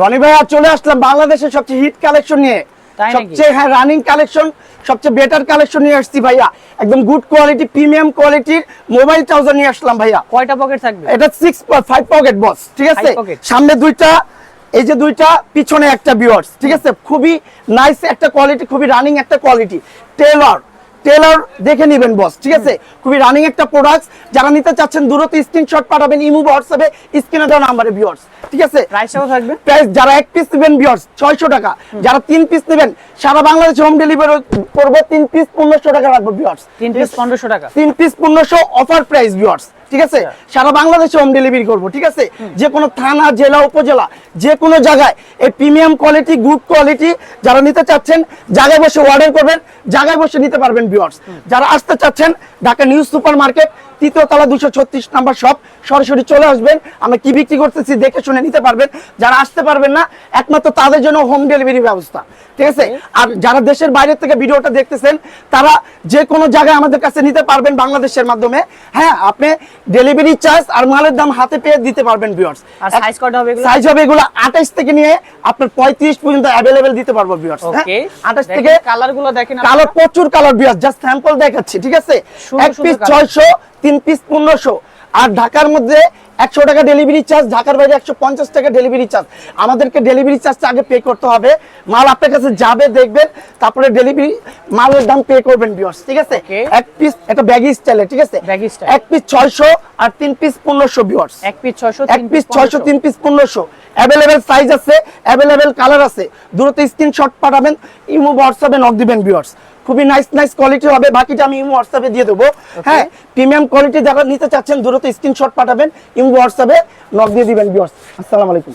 রনি ভাইয়া চলে আসলাম বাংলাদেশের সবচেয়ে হিট কালেকশন নিয়ে, সবচেয়ে রানিং কালেকশন, সবচেয়ে বেটার কালেকশন নিয়ে আসছি ভাইয়া। একদম গুড কোয়ালিটি, প্রিমিয়াম কোয়ালিটির মোবাইল ট্রাউজার নিয়ে আসলাম ভাইয়া। কয়টা পকেট থাকবে? এটা 5 পকেট বস, ঠিক আছে। সামনে দুইটা, এই যে দুইটা, পিছনে একটা ভিউয়ার্স, ঠিক আছে। খুবই নাইস একটা কোয়ালিটি, খুবই রানিং একটা কোয়ালিটি। টেলার দেখে নেবেন বস, ঠিক আছে। খুবই রানিং একটা প্রোডাক্ট। যারা নিতে চাচ্ছেন দ্রুত স্ক্রিনশট পাঠাবেন ইমো হোয়াটসঅ্যাপে, স্ক্রিনে দেওয়া নাম্বারে ভিউয়ার্স, ঠিক আছে। প্রাইসটাও থাকবে। প্রাইস যারা এক পিস নেবেন ভিউয়ার্স 600 টাকা, যারা 3 পিস নেবেন সারা বাংলাদেশে হোম ডেলিভারি করব। 3 পিস 1500 টাকা রাখবো ভিউয়ার্স। 3 পিস 1500 টাকা, 3 পিস 1500 অফার প্রাইস ভিউয়ার্স, ঠিক আছে। সারা বাংলাদেশে হোম ডেলিভারি করব, ঠিক আছে। যে কোনো থানা, জেলা, উপজেলা, যে কোনো জায়গায় এই প্রিমিয়াম কোয়ালিটি, গুড কোয়ালিটি যারা নিতে চাচ্ছেন জায়গায় বসে অর্ডার করবেন, জায়গায় বসে নিতে পারবেন ভিউয়ার্স। যারা আসতে চাচ্ছেন ঢাকা নিউ সুপার মার্কেট, 3য় তলা 236 নাম্বার শপ, সরাসরি চলে আসবেন। আমরা কি বিক্রি করতেছি দেখে শুনে নিতে পারবেন। যারা আসতে পারবেন না, একমাত্র তাদের জন্য হোম ডেলিভারি ব্যবস্থা, ঠিক আছে। আর যারা দেশের বাইরে থেকে ভিডিওটা দেখতেছেন, তারা যে কোনো জায়গায় আমাদের কাছে নিতে পারবেন বাংলাদেশের মাধ্যমে। হ্যাঁ, আপনি ডেলিভারি চার্জ আর মালের দাম হাতে পেয়ে দিতে পারবেন ভিউয়ার্স। আর সাইজ কত হবে এগুলো? সাইজ হবে এগুলো 28 থেকে নিয়ে আপনার 35 পর্যন্ত अवेलेबल দিতে পারবো ভিউয়ার্স। ওকে, 28 থেকে কালারগুলো দেখেন, কালার প্রচুর কালার ভিউয়ার্স, জাস্ট স্যাম্পল দেখাচ্ছি, ঠিক আছে। এক পিস 600, 3 পিস 1500। আর ঢাকার মধ্যে 100 টাকা ডেলিভারি চার্জ, ঢাকার বাইরে 150 টাকা ডেলিভারি চার্জ। আমাদেরকে ডেলিভারি চার্জটা আগে পে করতে হবে। মাল আপনার কাছে যাবে, দেখবেন, তারপরে ডেলিভারি মালের দাম পে করবেন ভিউয়ার্স, ঠিক আছে। এক পিস এটা ব্যাগি স্টাইলে, ঠিক আছে। এক পিস 600 আর 3 পিস 1500 ভিউয়ার্স। এক পিস 600, 3 পিস 1500। अवेलेबल সাইজ আছে, अवेलेबल কালার আছে। দ্রুত স্ক্রিনশট পাঠাবেন, ইমো হোয়াটসঅ্যাপে নক দিবেন ভিউয়ার্স। খুবই নাইস কোয়ালিটি হবে। বাকিটা আমি ইমো হোয়াটসঅ্যাপে দিয়ে দেবো। হ্যাঁ, প্রিমিয়াম কোয়ালিটি যারা নিতে চাচ্ছেন দ্রুত স্ক্রিনশট পাঠাবেন, ইমো হোয়াটসঅ্যাপে নক দিয়ে দিবেন ভিউয়ার্স। আসসালামু আলাইকুম।